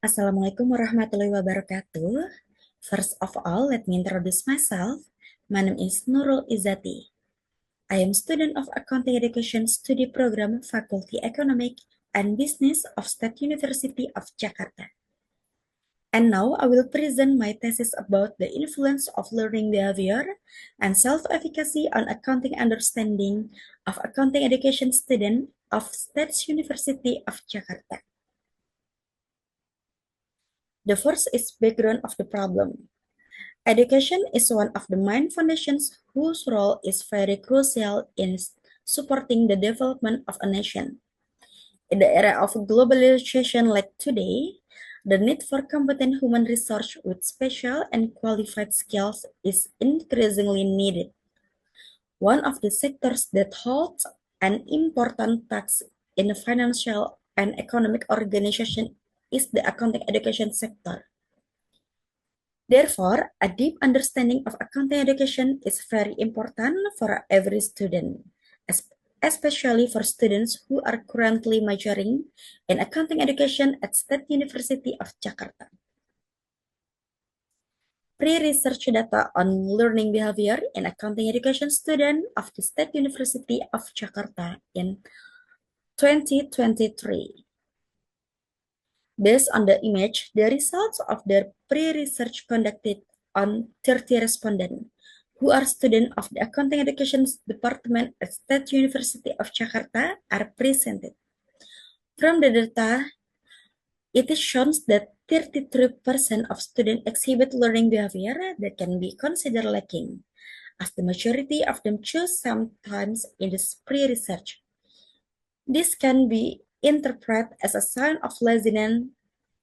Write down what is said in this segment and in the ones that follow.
Assalamualaikum warahmatullahi wabarakatuh. First of all, let me introduce myself. My name is Nurul Izzati. I am student of Accounting Education Study Program, Faculty Economic and Business of State University of Jakarta. And now I will present my thesis about the influence of learning behavior and self-efficacy on accounting understanding of accounting education student of State University of Jakarta. The first is background of the problem. Education is one of the main foundations whose role is very crucial in supporting the development of a nation. In the era of globalization like today, the need for competent human resource with special and qualified skills is increasingly needed. One of the sectors that holds an important task in the financial and economic organization is the accounting education sector. Therefore, a deep understanding of accounting education is very important for every student, especially for students who are currently majoring in accounting education at State University of Jakarta. Pre-research data on learning behavior in accounting education student of the State University of Jakarta in 2023. Based on the image, the results of their pre-research conducted on 30 respondents who are students of the Accounting Education Department at State University of Jakarta are presented. From the data, it is shown that 33% of students exhibit learning behavior that can be considered lacking, as the majority of them choose sometimes in this pre-research. This can be interpreted as a sign of laziness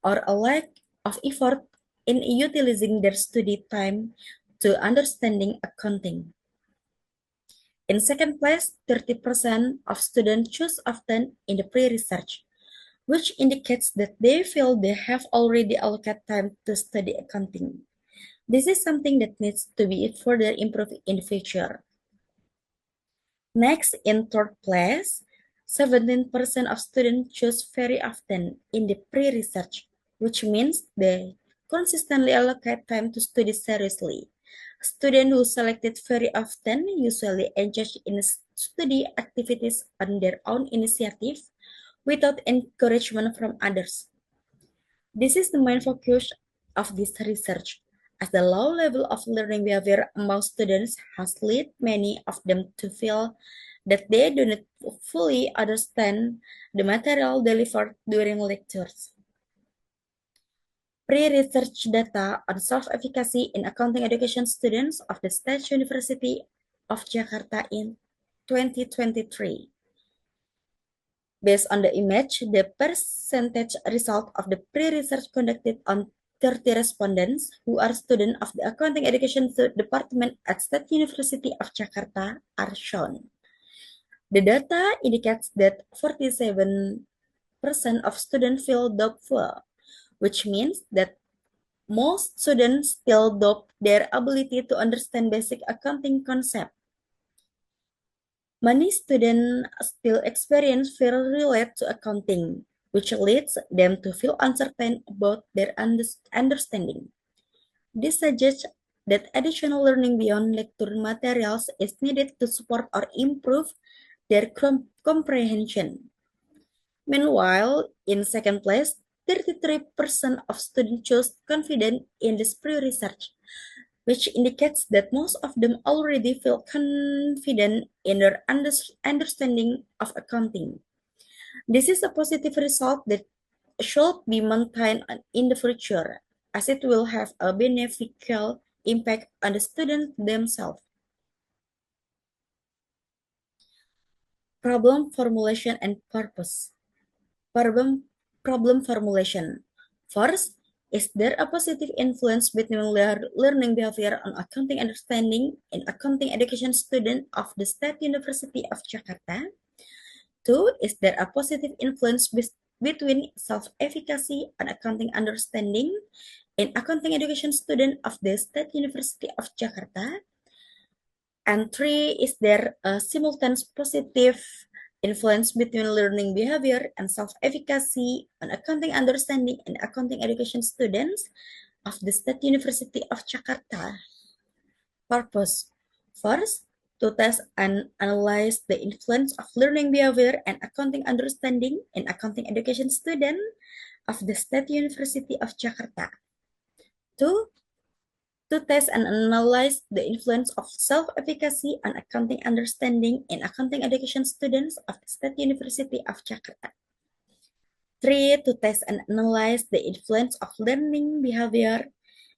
or a lack of effort in utilizing their study time to understanding accounting. In second place, 30% of students choose often in the pre-research, which indicates that they feel they have already allocated time to study accounting. This is something that needs to be further improved in the future. Next, in third place, 17% of students choose very often in the pre-research, which means they consistently allocate time to study seriously. Students who selected very often usually engage in study activities on their own initiative without encouragement from others. This is the main focus of this research, as the low level of learning behavior among students has led many of them to feel that they do not fully understand the material delivered during lectures. Pre-research data on self-efficacy in accounting education students of the State University of Jakarta in 2023. Based on the image, the percentage result of the pre-research conducted on 30 respondents who are students of the Accounting Education Department at State University of Jakarta are shown. The data indicates that 47% of students feel doubtful, which means that most students still doubt their ability to understand basic accounting concepts. Many students still experience fear related to accounting, which leads them to feel uncertain about their understanding. This suggests that additional learning beyond lecture materials is needed to support or improve their comprehension. Meanwhile, in second place, 33% of students chose confident in this pre-research, which indicates that most of them already feel confident in their understanding of accounting. This is a positive result that should be maintained in the future, as it will have a beneficial impact on the students themselves. Problem formulation and purpose. Problem formulation. First, is there a positive influence between learning behavior on accounting understanding in accounting education student of the State University of Jakarta? Two, is there a positive influence between self-efficacy and accounting understanding in accounting education student of the State University of Jakarta? And three, is there a simultaneous positive influence between learning behavior and self-efficacy on accounting understanding and accounting education students of the State University of Jakarta. Purpose. First, to test and analyze the influence of learning behavior and accounting understanding in accounting education student of the State University of Jakarta. Two, to test and analyze the influence of self-efficacy and accounting understanding in accounting education students of the State University of Jakarta. Three, to test and analyze the influence of learning behavior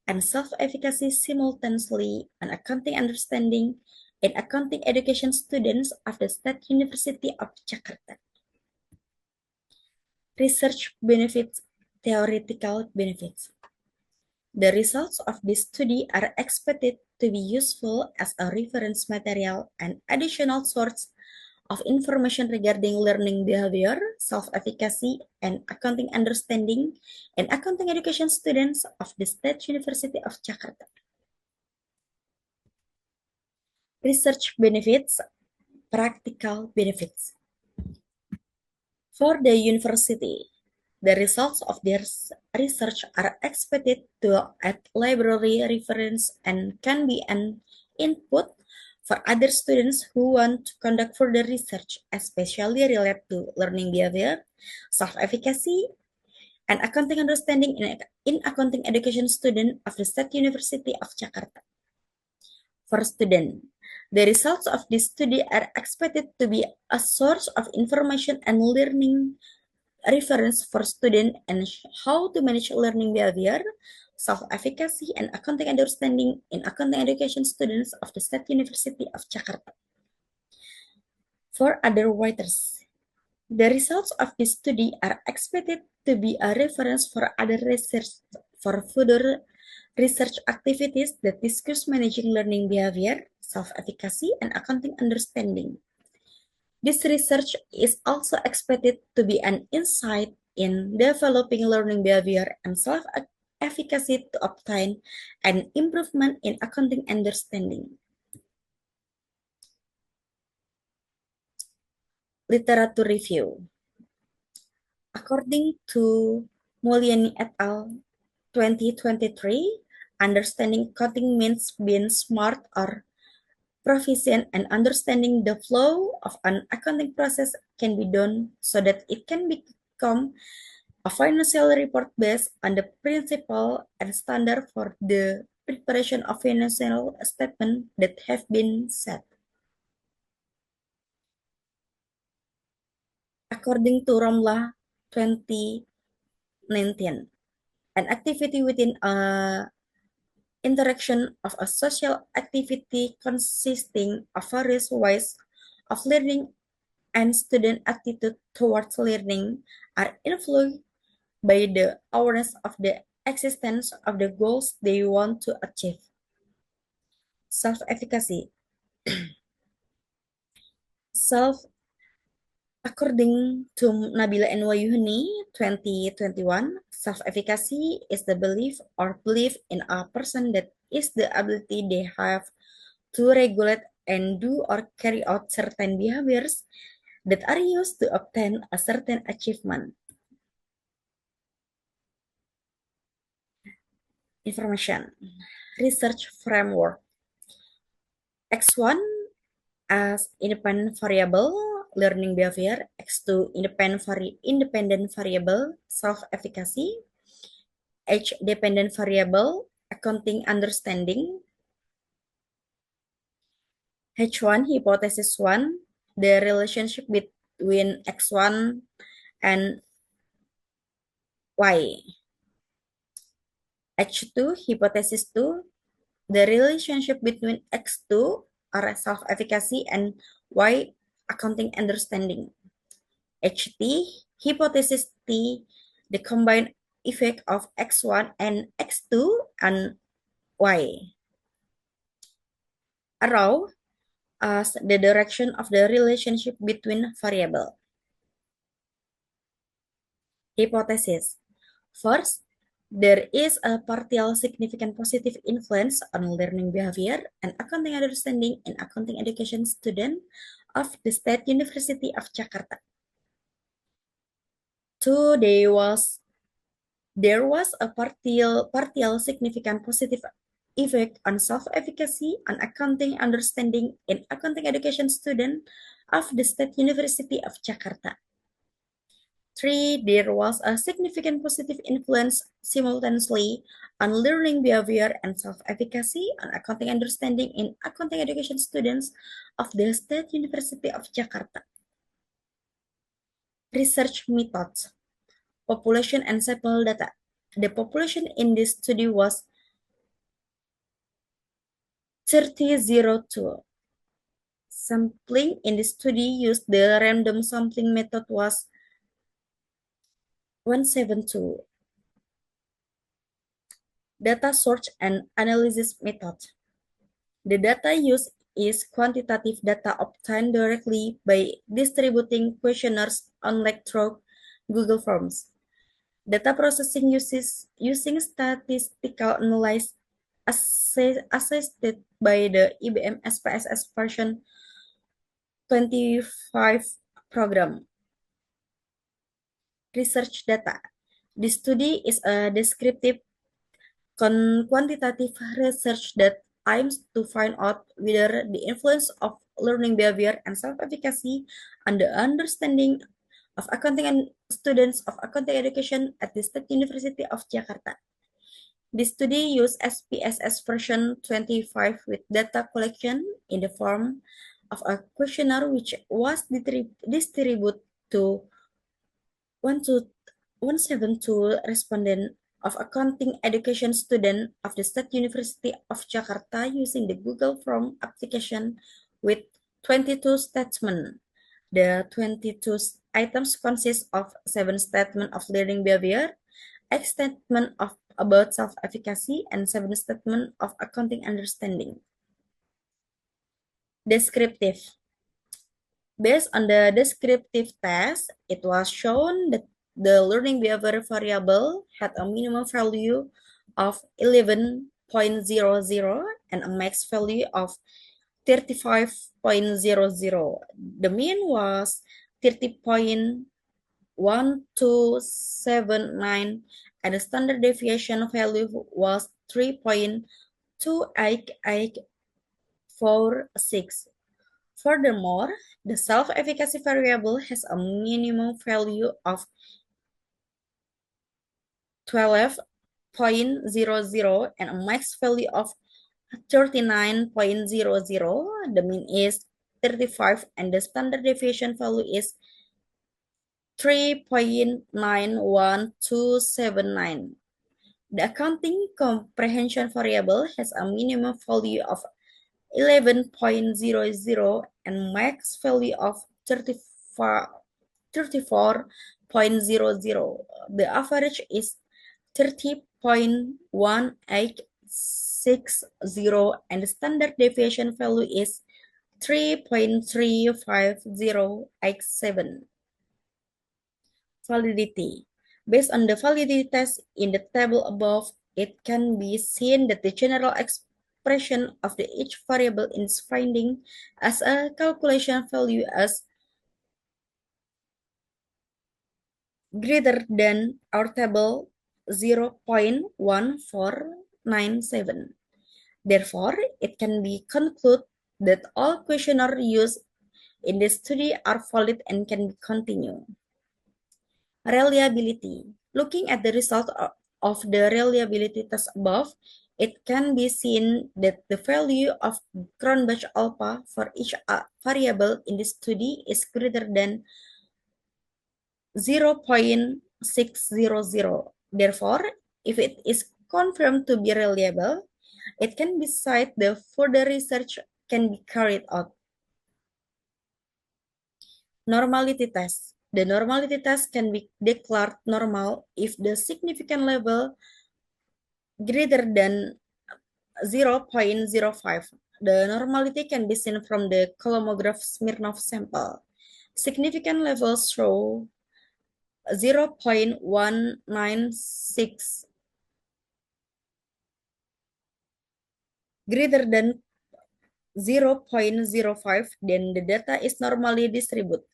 and self-efficacy simultaneously on accounting understanding in accounting education students of the State University of Jakarta. Research benefits, theoretical benefits. The results of this study are expected to be useful as a reference material and additional source of information regarding learning behavior, self-efficacy, and accounting understanding in accounting education students of the State University of Jakarta. Research benefits, practical benefits. For the university, the results of their research are expected to add library reference and can be an input for other students who want to conduct further research, especially related to learning behavior, self-efficacy, and accounting understanding in accounting education student of the State University of Jakarta. For student, the results of this study are expected to be a source of information and learning reference for students and how to manage learning behavior, self-efficacy, and accounting understanding in accounting education students of the State University of Jakarta. For other writers, the results of this study are expected to be a reference for other research for further research activities that discuss managing learning behavior, self-efficacy, and accounting understanding. This research is also expected to be an insight in developing learning behavior and self-efficacy to obtain an improvement in accounting understanding. Literature review. According to Mulyani et al. 2023, understanding coding means being smart or proficient and understanding the flow of an accounting process can be done so that it can become a financial report based on the principle and standard for the preparation of financial statement that have been set. According to Romla 2019, an activity within a interaction of a social activity consisting of various ways of learning and student attitude towards learning are influenced by the awareness of the existence of the goals they want to achieve. Self-efficacy. According to Nabila and Wayuhni 2021, self-efficacy is the belief in a person that is the ability they have to regulate and do or carry out certain behaviors that are used to obtain a certain achievement. Information. Research framework. X1 as independent variable, learning behavior. X2 independent variable, self-efficacy. H dependent variable, accounting understanding. H1 hypothesis 1, the relationship between X1 and Y. H2 hypothesis 2, the relationship between X2 or self-efficacy and Y accounting understanding. HT hypothesis T, the combined effect of X1 and X2 and Y. Arrow as the direction of the relationship between variable. Hypothesis. First, there is a partial significant positive influence on learning behavior and accounting understanding in accounting education student of the State University of Jakarta. 2. There was a partial significant positive effect on self-efficacy on accounting understanding in accounting education student of the State University of Jakarta. 3. There was a significant positive influence simultaneously on learning behavior and self-efficacy on accounting understanding in accounting education students of the State University of Jakarta. Research methods, population and sample data. The population in this study was 3002. Sampling in the study used the random sampling method was 172. Data search and analysis method. The data used is quantitative data obtained directly by distributing questionnaires online through Google Forms. Data processing using statistical analysis assisted by the IBM SPSS version 25 program. Research data. The study is a descriptive quantitative research that aims to find out whether the influence of learning behavior and self-efficacy on the understanding of accounting and students of accounting education at the State University of Jakarta. The study used SPSS version 25 with data collection in the form of a questionnaire which was distributed to 172 respondents of accounting education student of the State University of Jakarta using the Google Form application with 22 statements. The 22 items consist of 7 statements of learning behavior, 8 statements about self-efficacy, and 7 statements of accounting understanding. Descriptive. Based on the descriptive test, it was shown that the learning behavior variable had a minimum value of 11.00 and a max value of 35.00. The mean was 30.1279 and the standard deviation value was 3.2846. Furthermore, the self-efficacy variable has a minimum value of 12.00 and a max value of 39.00. The mean is 35 and the standard deviation value is 3.91279. The accounting comprehension variable has a minimum value of 11.00 and max value of 34.00. The average is 30.1860 and the standard deviation value is 3.35087. Validity. Based on the validity test in the table above, it can be seen that the general expression of each variable is finding as a calculation value as greater than our table 0.1497. Therefore, it can be concluded that all questionnaires used in the study are valid and can be continued. Reliability. Looking at the result of the reliability test above, it can be seen that the value of Cronbach alpha for each variable in the study is greater than 0.600. Therefore, if it is confirmed to be reliable, it can be cited the further research can be carried out. Normality test. The normality test can be declared normal if the significant level greater than 0.05. The normality can be seen from the colomograph Smirnov sample. Significant levels show 0.196 greater than 0.05, then the data is normally distributed.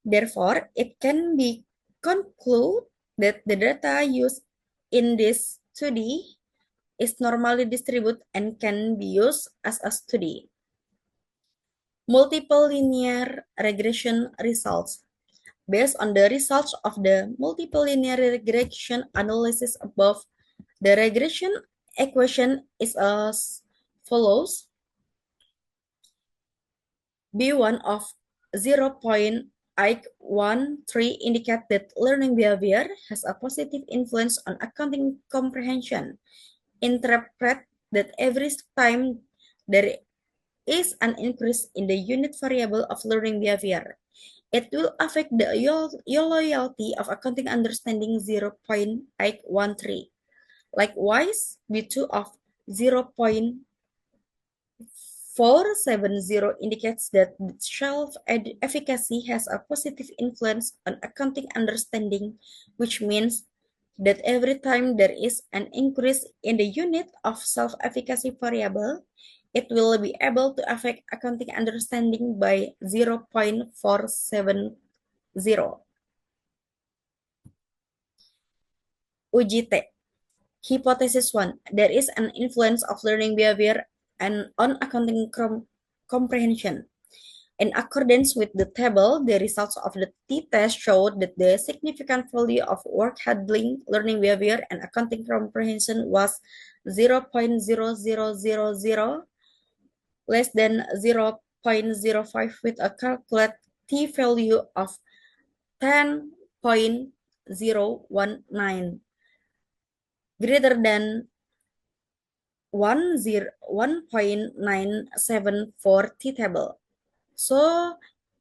Therefore, it can be concluded that the data used in this study is normally distributed and can be used as a study. Multiple linear regression results. Based on the results of the multiple linear regression analysis above, the regression equation is as follows. B1 of 0.813 indicate that learning behavior has a positive influence on accounting comprehension. Interpret that every time there is an increase in the unit variable of learning behavior, it will affect the loyalty of accounting understanding 0.813. Likewise, B2 of 0.470 indicates that self-efficacy has a positive influence on accounting understanding, which means that every time there is an increase in the unit of self-efficacy variable, it will be able to affect accounting understanding by 0.470. Uji T. Hypothesis 1. There is an influence of learning behavior and on accounting comprehension. In accordance with the table, the results of the t-test showed that the significant value of work handling, learning behavior, and accounting comprehension was 0.0000, less than 0.05, with a calculated t-value of 10.019, greater than 1.974 t-table. So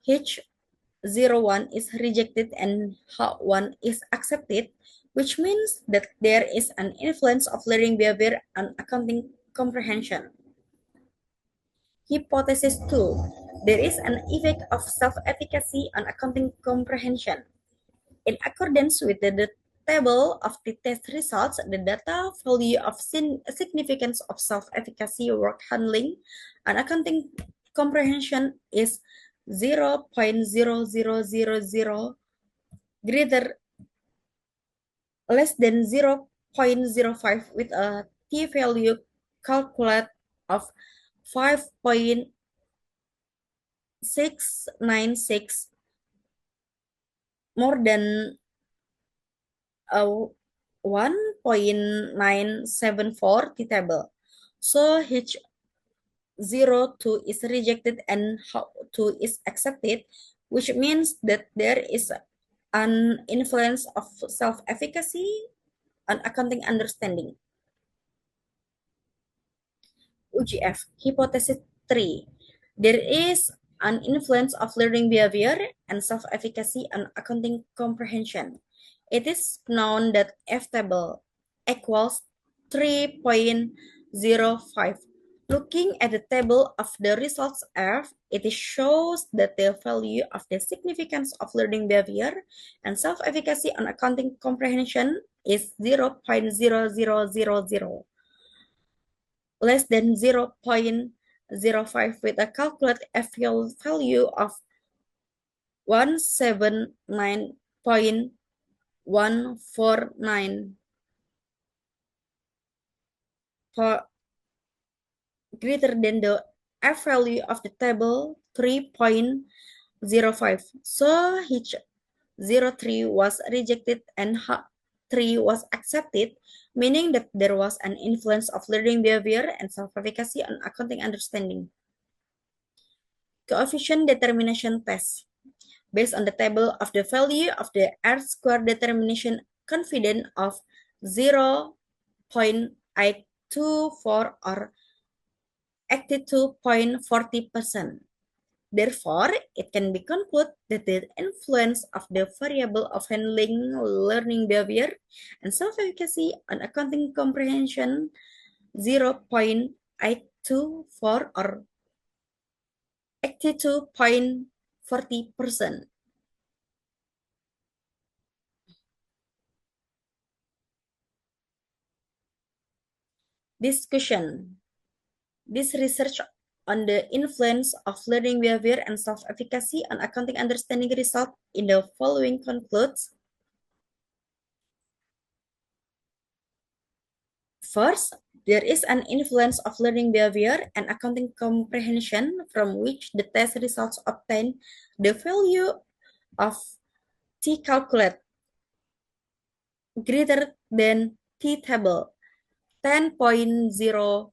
H01 is rejected and H1 is accepted, which means that there is an influence of learning behavior on accounting comprehension. Hypothesis 2. There is an effect of self-efficacy on accounting comprehension. In accordance with the table of the test results, the data value of significance of self-efficacy work handling and accounting comprehension is 0.0000, greater less than 0.05, with a t-value calculate of 5.696, more than 1.974 t-table. So H02 is rejected and H2 is accepted, which means that there is an influence of self-efficacy on accounting understanding. UGF, hypothesis 3. There is an influence of learning behavior and self-efficacy on accounting comprehension. It is known that F table equals 3.05. Looking at the table of the results F, it shows that the value of the significance of learning behavior and self-efficacy on accounting comprehension is 0.0000, less than 0.05, with a calculated F value of 179.149, greater than the F value of the table 3.05. So H03 was rejected and H3 was accepted, meaning that there was an influence of learning behavior and self-efficacy on accounting understanding. Coefficient determination test. Based on the table of the value of the R-squared determination confident of 0.824 or 82.40%. Therefore, it can be concluded that the influence of the variable of handling, learning behavior, and self-efficacy on accounting comprehension 0.824 or 82.40%. Discussion. This research on the influence of learning behavior and self-efficacy on accounting understanding result in the following concludes. First, there is an influence of learning behavior and accounting comprehension from which the test results obtain the value of T calculate greater than T table 10.019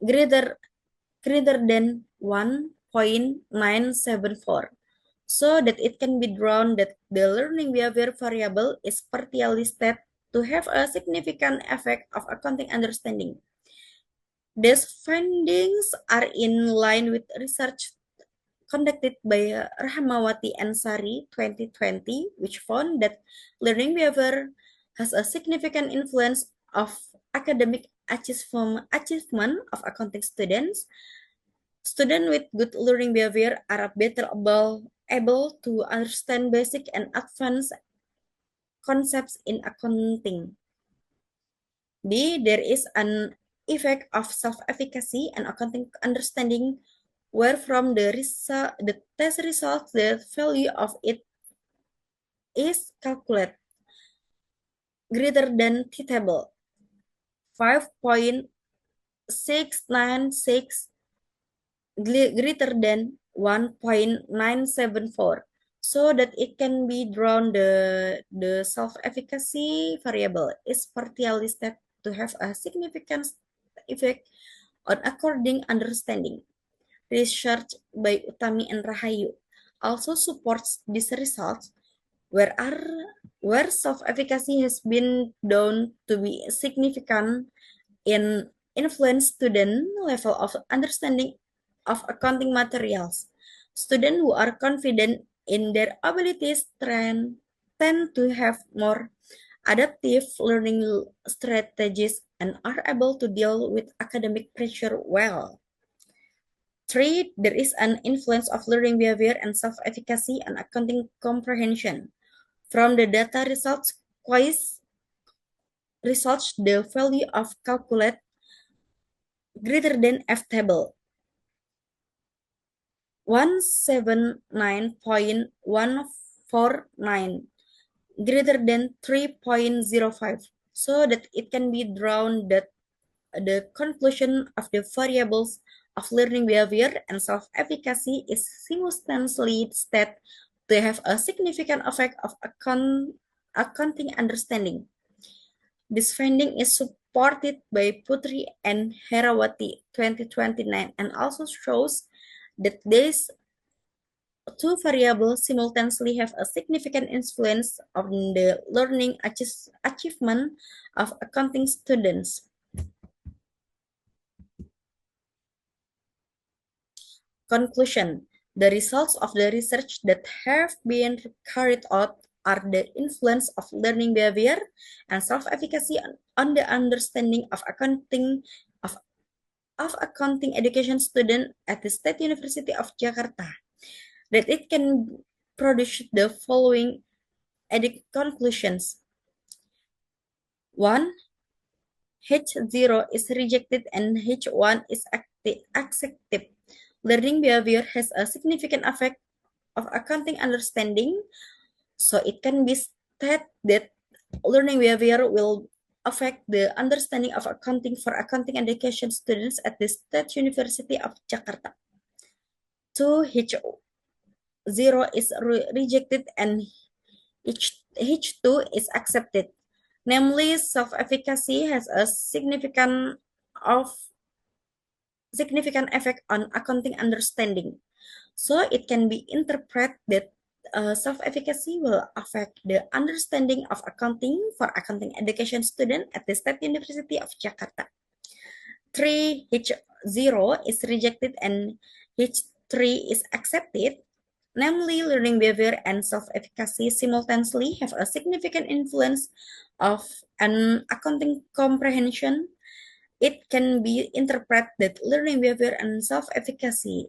greater greater than 1.974, so that it can be drawn that the learning behavior variable is partially set to have a significant effect of accounting understanding. These findings are in line with research conducted by Rahmawati and Sari 2020, which found that learning behavior has a significant influence of academic achievement of accounting students. Students with good learning behavior are better able to understand basic and advanced concepts in accounting. B. There is an effect of self-efficacy and accounting understanding where from the test results the value of it is calculated greater than T table 5.696 greater than 1.974, so that it can be drawn the self-efficacy variable is partially set to have a significant effect on according understanding. Research by Utami and Rahayu also supports these results where self-efficacy has been known to be significant in influence student level of understanding of accounting materials. Students who are confident in their abilities tend to have more adaptive learning strategies and are able to deal with academic pressure well. 3. There is an influence of learning behavior and self-efficacy on accounting comprehension. From the data results, the value of calculate greater than F table 179.149 greater than 3.05, so that it can be drawn that the conclusion of the variables of learning behavior and self-efficacy is simultaneously stated to have a significant effect of accounting understanding. This finding is supported by Putri and Herawati 2029 and also shows that these two variables simultaneously have a significant influence on the learning achievement of accounting students. Conclusion: the results of the research that have been carried out are the influence of learning behavior and self-efficacy on the understanding of accounting education student at the State University of Jakarta. That it can produce the following conclusions. 1. H0 is rejected and H1 is accepted. Learning behavior has a significant effect of accounting understanding, so it can be stated that learning behavior will affect the understanding of accounting for accounting education students at the State University of Jakarta. 2. H0 is rejected and H2 is accepted. Namely, self-efficacy has a significant effect on accounting understanding. So it can be interpreted that self-efficacy will affect the understanding of accounting for accounting education student at the State University of Jakarta. 3. H0 is rejected and H3 is accepted. Namely, learning behavior and self-efficacy simultaneously have a significant influence of an accounting comprehension. It can be interpreted that learning behavior and self-efficacy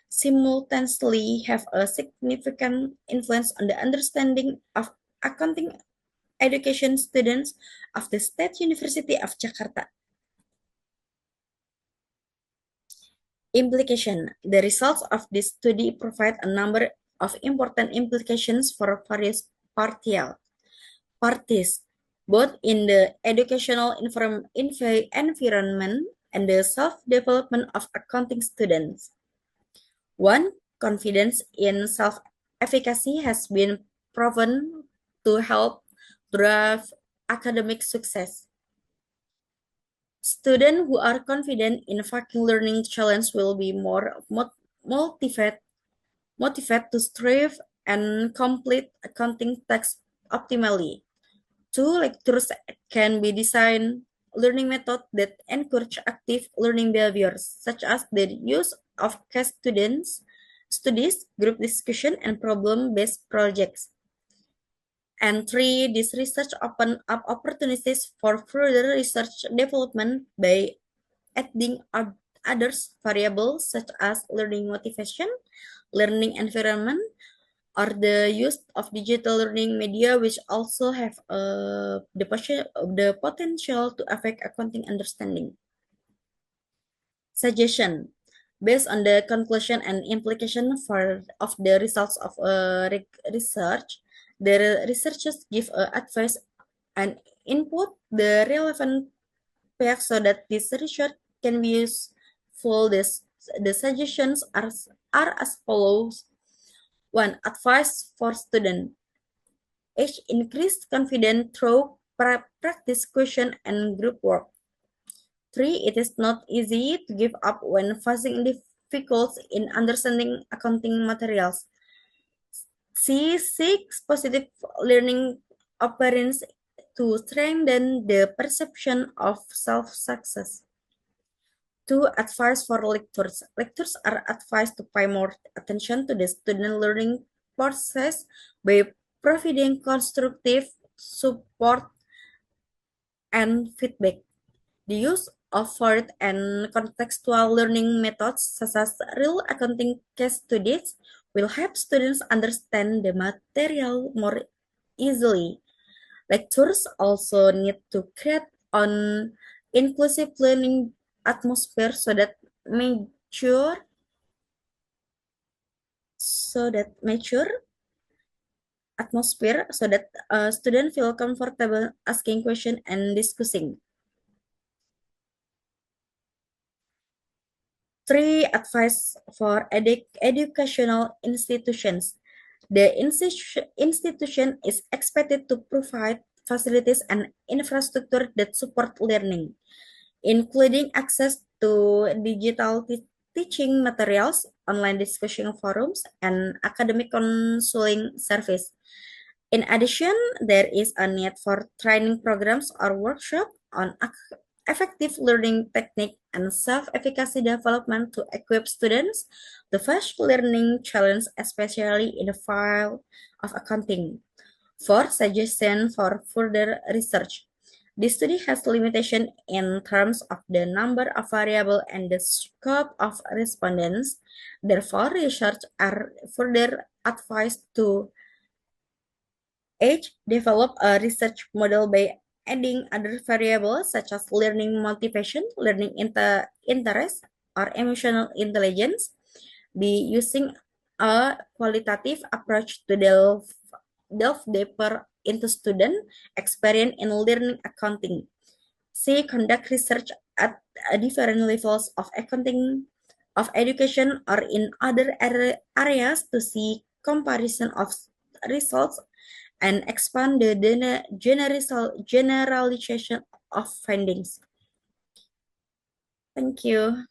simultaneously have a significant influence on the understanding of accounting education students of the State University of Jakarta. Implication. The results of this study provide a number of important implications for various parties, both in the educational environment and the self-development of accounting students. One, confidence in self-efficacy has been proven to help drive academic success. Students who are confident in facing learning challenge will be more motivated to strive and complete accounting tasks optimally. Two, lectures can be designed learning methods that encourage active learning behaviors, such as the use of case studies, group discussion, and problem-based projects. And three, this research open up opportunities for further research development by adding others variables such as learning motivation, learning environment, or the use of digital learning media, which also have the potential to affect accounting understanding. Suggestion. Based on the conclusion and implication of the results of research, the researchers give advice and input the relevant pairs so that this research can be useful. The suggestions are as follows. 1. Advice for student. H. Increased confidence through practice question and group work. 3. It is not easy to give up when facing difficulties in understanding accounting materials. C. Seeks positive learning appearance to strengthen the perception of self-success. 2. Advice for lectures. Lectures are advised to pay more attention to the student learning process by providing constructive support and feedback. The use of word and contextual learning methods, such as real accounting case studies, will help students understand the material more easily. Lectures also need to create an inclusive learning atmosphere mature atmosphere so that students feel comfortable asking questions and discussing. 3. Advice for educational institutions. The institution is expected to provide facilities and infrastructure that support learning, including access to digital teaching materials, online discussion forums, and academic counseling service. In addition, there is a need for training programs or workshops on effective learning technique and self-efficacy development to equip students to face learning challenges, especially in the field of accounting. 4. Suggestion for further research. This study has limitation in terms of the number of variables and the scope of respondents. Therefore, research are further advised to develop a research model by adding other variables such as learning motivation, learning interest, or emotional intelligence. Be using a qualitative approach to delve deeper into student experience in learning accounting. C. Conduct research at different levels of accounting, of education, or in other areas to see comparison of results and expand the generalization of findings. Thank you.